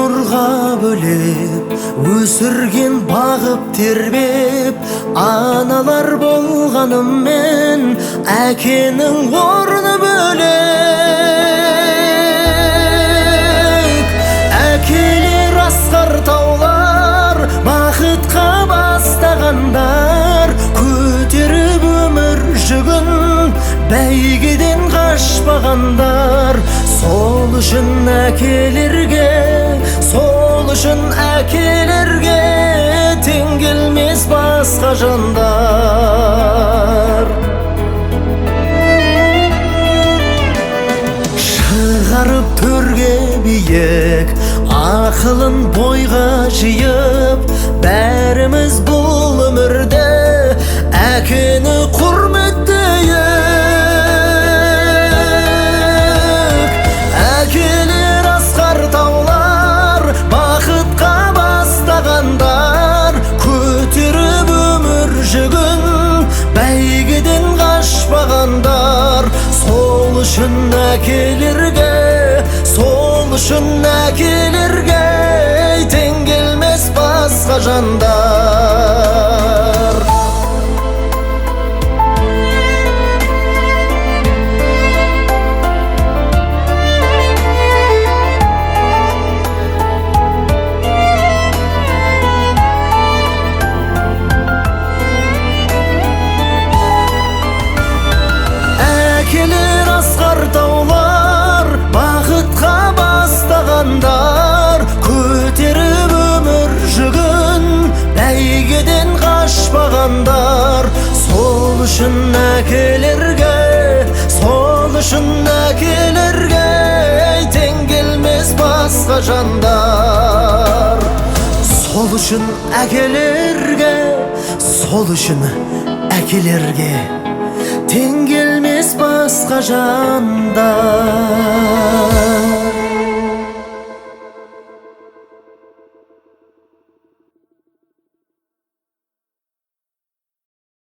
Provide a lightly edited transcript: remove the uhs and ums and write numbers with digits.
нурга бөлеп өсірген бағып тербеп аналар болғаныммен әкенің орны бөлек. Әкелер асқар таулар бақытқа бастағандар, көтеріп өмір жүгін бәйгеден қашпағандар. Сол үшін әкелерге, сол үшін әкелерге тең келмес басқа жандар. Шығарып төрге биік ақылын бойға жиып, бәріміз бұл өмірде әкені құрметтейік. Әкелер асқар таулар бақытқа бастағандар, көтеріп өмір жүгін бәйгеден қашпағандар. Сол үшін әкелерге, сол үшін әкелерге тең келмес басқа жандар. Әкелер асқар таулар бақытқа бастағандар, көтеріп өмір жүгін бәйгеден қашпағандар. Сол үшін әкелерге, сол үшін әкелерге тең келмес басқа жандар. Сол үшін әкелерге, сол үшін әкелерге тең келмес басқа жандар.